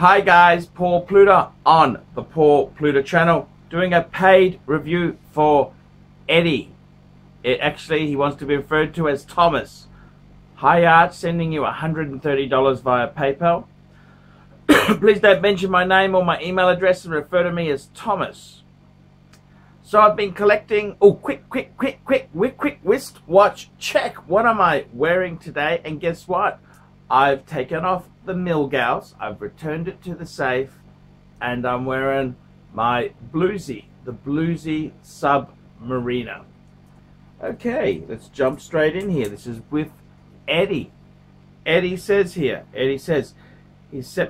Hi guys, Paul Pluta on the Paul Pluta channel, doing a paid review for Eddie. He wants to be referred to as Thomas. Hi Arch, sending you $130 via PayPal. Please don't mention my name or my email address and refer to me as Thomas. So I've been collecting, quick wristwatch check. What am I wearing today? And guess what? I've taken off the Milgauss, I've returned it to the safe, and I'm wearing my bluesy, the bluesy Submariner. Okay, let's jump straight in here. This is with Eddie. Eddie says here, he sent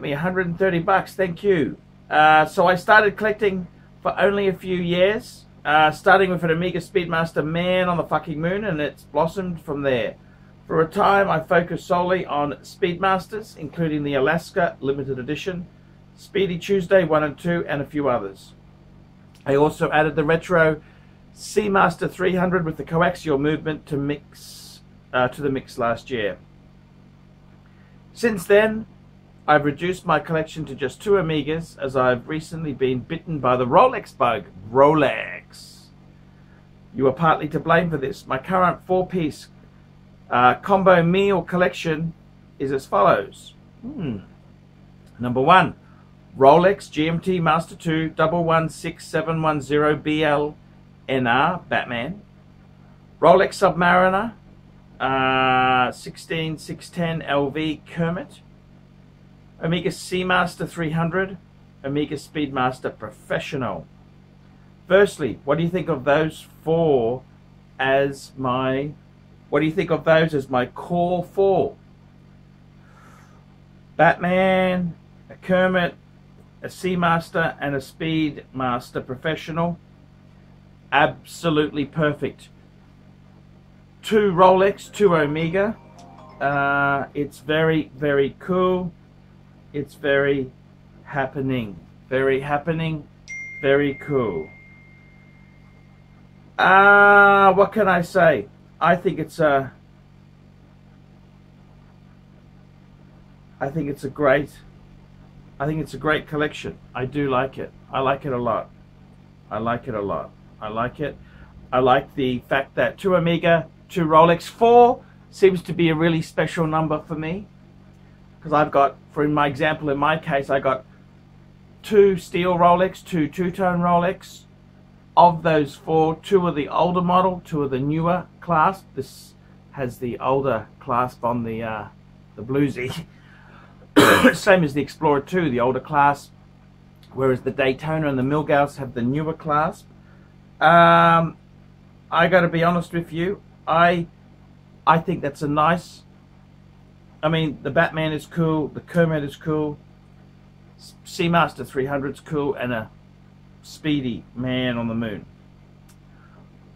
me 130 bucks, thank you. So I started collecting for only a few years, starting with an Omega Speedmaster Man on the fucking moon, and it's blossomed from there. For a time, I focused solely on Speedmasters, including the Alaska Limited Edition, Speedy Tuesday 1 and 2, and a few others. I also added the retro Seamaster 300 with the coaxial movement to the mix last year. Since then, I've reduced my collection to just 2 Omegas, as I've recently been bitten by the Rolex bug. Rolex. You are partly to blame for this. My current 4-piece combo meal collection is as follows. Number 1, Rolex GMT Master 2 116710 BL NR Batman. Rolex Submariner 16610 LV Kermit. Omega Seamaster 300, Omega Speedmaster Professional. Firstly, what do you think of those four as my core 4? Batman, a Kermit, a Seamaster, and a Speedmaster Professional. Absolutely perfect. 2 Rolex, 2 Omega. It's very, very cool. It's very happening. Very happening. Very cool. What can I say? I think it's a great collection. I do like it. I like it a lot. I like it a lot. I like it. I like the fact that 2 Omega, 2 Rolex, 4 seems to be a really special number for me. Because I've got, in my case, I got 2 steel Rolex, 2 two-tone Rolex. Of those 4, 2 are the older model, 2 are the newer clasp. This has the older clasp on the bluesy. Same as the Explorer 2, the older clasp, whereas the Daytona and the Milgauss have the newer clasp. I got to be honest with you, I think that's a nice. I mean, the Batman is cool, the Kermit is cool, Seamaster 300 is cool, and a Speedy Man on the moon.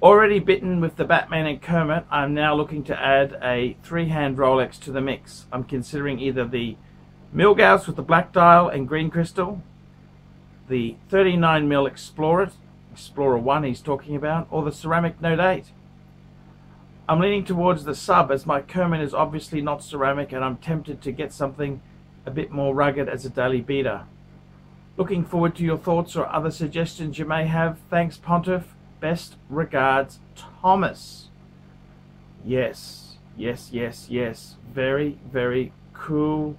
Already bitten with the Batman and Kermit, I'm now looking to add a 3-hand Rolex to the mix. I'm considering either the Milgauss with the black dial and green crystal, the 39mm Explorer 1 he's talking about, or the ceramic Note 8. I'm leaning towards the sub, as my Kermit is obviously not ceramic, and I'm tempted to get something a bit more rugged as a daily beater. Looking forward to your thoughts or other suggestions you may have. Thanks, Pontiff. Best regards, Thomas. Yes, yes, yes, yes. Very, very cool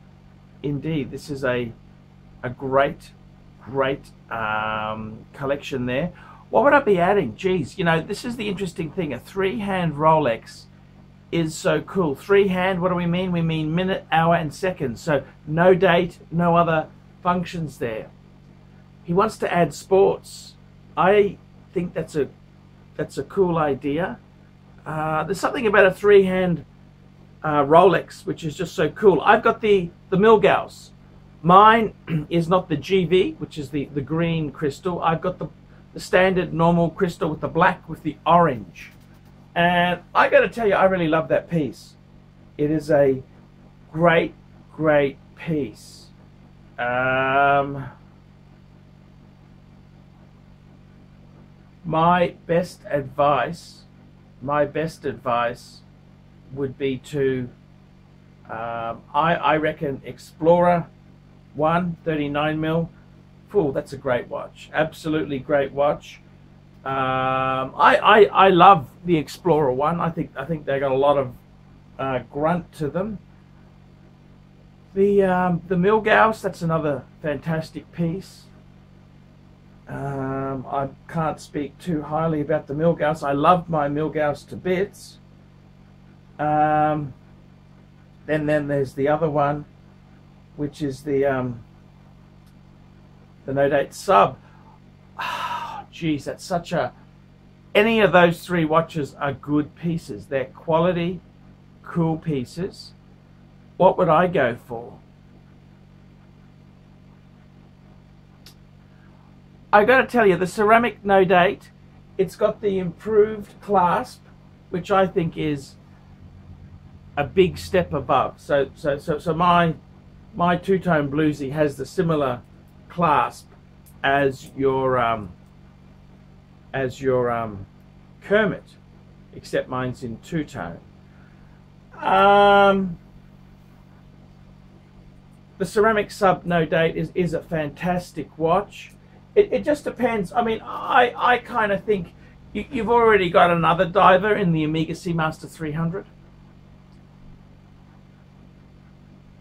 indeed. This is a great collection there. What would I be adding? Geez, you know, this is the interesting thing. A 3-hand Rolex is so cool. 3-hand, what do we mean? We mean minute, hour, and second. So no date, no other functions there. He wants to add sports. I think that's a cool idea. There's something about a 3-hand Rolex which is just so cool. I've got the Milgauss. Mine is not the GV, which is the green crystal. I've got the standard normal crystal with the black with the orange. And I got to tell you, I really love that piece. It is a great piece. My best advice would be to I reckon Explorer 1 39mm. Fool, that's a great watch. Absolutely great watch. I love the Explorer 1. I think they got a lot of grunt to them. The Milgauss, that's another fantastic piece. I can't speak too highly about the Milgauss. I love my Milgauss to bits. Then there's the other one, which is the No Date Sub. Oh, geez, that's such a... Any of those three watches are good pieces. They're quality, cool pieces. What would I go for? I got to tell you, the ceramic No Date, it's got the improved clasp, which I think is a big step above. So my two-tone bluesy has the similar clasp as your Kermit, except mine's in two-tone. The ceramic sub No Date is a fantastic watch. It just depends. I mean, I kind of think you've already got another diver in the Omega Seamaster 300.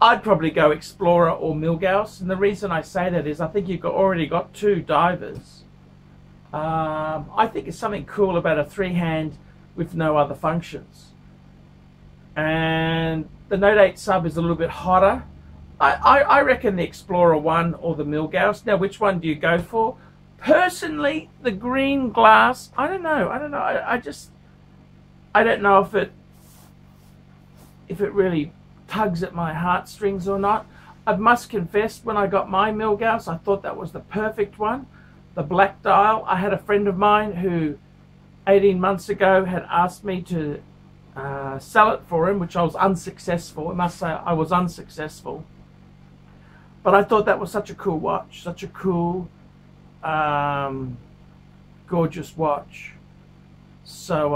I'd probably go Explorer or Milgauss, and the reason I say that is I think you've already got two divers. I think it's something cool about a three-hand with no other functions. And the No Date Sub is a little bit hotter. I reckon the Explorer 1 or the Milgauss. Now, which one do you go for? Personally, the green glass, I don't know. I don't know if it really tugs at my heartstrings or not. I must confess, when I got my Milgauss, I thought that was the perfect one. The black dial. I had a friend of mine who 18 months ago had asked me to sell it for him, which I was unsuccessful. I must say I was unsuccessful. But I thought that was such a cool watch, such a cool, gorgeous watch. So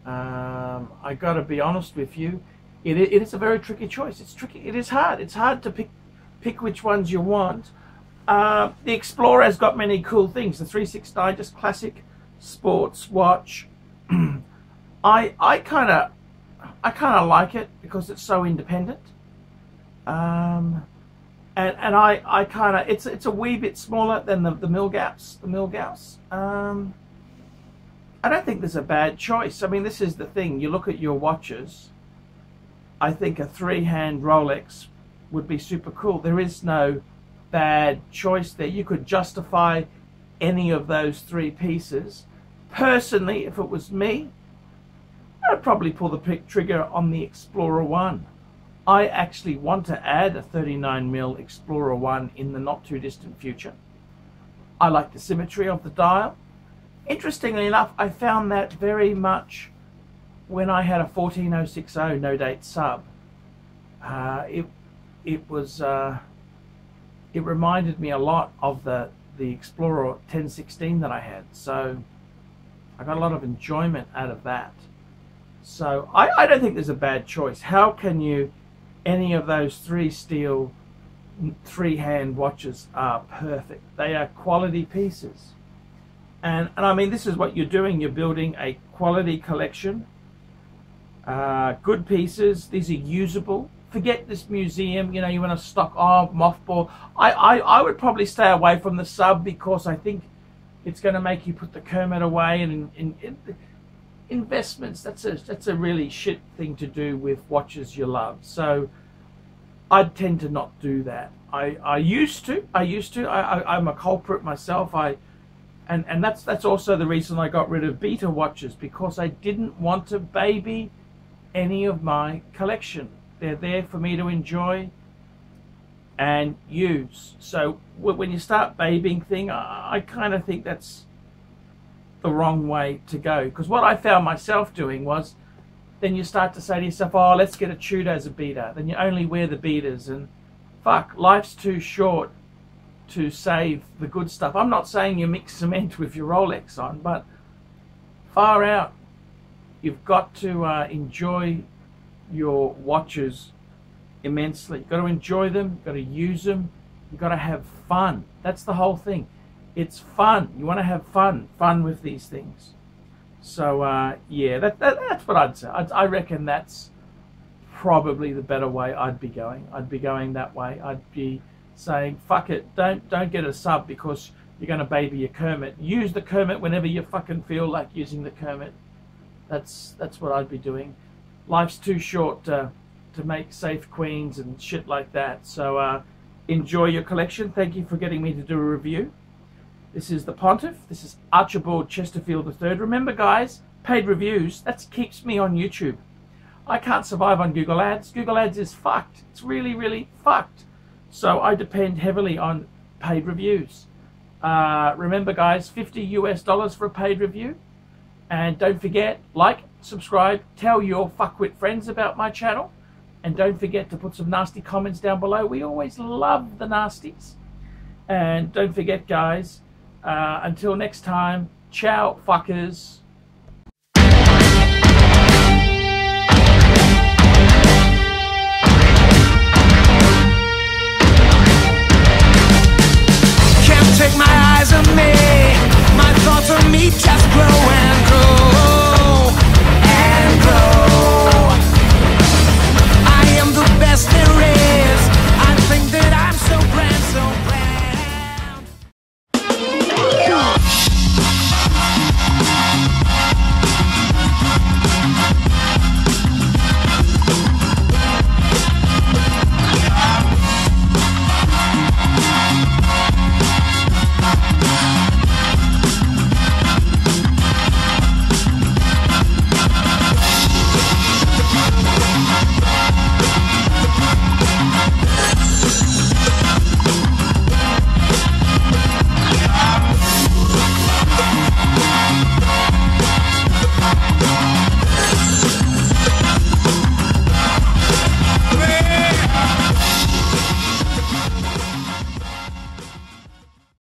I got to be honest with you, it is a very tricky choice. It's tricky. It is hard. It's hard to pick which ones you want. The Explorer has got many cool things. The 369, just classic sports watch. I kind of like it because it's so independent. And I kind of, it's a wee bit smaller than the Milgauss. I don't think there's a bad choice. I mean, this is the thing. You look at your watches. I think a three-hand Rolex would be super cool. There is no bad choice there. You could justify any of those three pieces. Personally, if it was me, I'd probably pull the trigger on the Explorer 1. I actually want to add a 39mm Explorer 1 in the not too distant future. I like the symmetry of the dial. Interestingly enough, I found that very much when I had a 14060 No Date Sub. It reminded me a lot of the Explorer 1016 that I had. So I got a lot of enjoyment out of that. So I don't think there's a bad choice. How can you... Any of those three steel three-hand watches are perfect. They are quality pieces. And I mean, this is what you're doing. You're building a quality collection. Good pieces. These are usable. Forget this museum. You know, you want to stock mothball. I would probably stay away from the sub because I think it's going to make you put the Kermit away. And investments, that's a really shit thing to do with watches you love. So I'd tend to not do that. I used to. I'm a culprit myself. And that's also the reason I got rid of beta watches, because I didn't want to baby any of my collection. They're there for me to enjoy and use. So when you start babying thing, I kind of think that's the wrong way to go, because what I found myself doing was, then you start to say to yourself, oh, let's get a Tudor as a beta. Then you only wear the betas, and fuck, life's too short to save the good stuff. I'm not saying you mix cement with your Rolex on, but far out, you've got to enjoy your watches immensely. You've got to enjoy them, you've got to use them, you've got to have fun. That's the whole thing. It's fun. You want to have fun with these things. So yeah, that's what I'd say. I reckon that's probably the better way I'd be going. I'd be going that way. I'd be saying, fuck it, don't get a sub because you're going to baby your Kermit. Use the Kermit whenever you fucking feel like using the Kermit. That's what I'd be doing. Life's too short to make safe queens and shit like that. So enjoy your collection. Thank you for getting me to do a review. This is the Pontiff. This is Archibald Chesterfield III. Remember, guys, paid reviews, that keeps me on YouTube. I can't survive on Google Ads. Google Ads is fucked. It's really, really fucked. So I depend heavily on paid reviews. Remember, guys, $50 US for a paid review. And don't forget, like, subscribe, tell your fuckwit friends about my channel. And don't forget to put some nasty comments down below. We always love the nasties. And don't forget, guys, until next time, ciao, fuckers.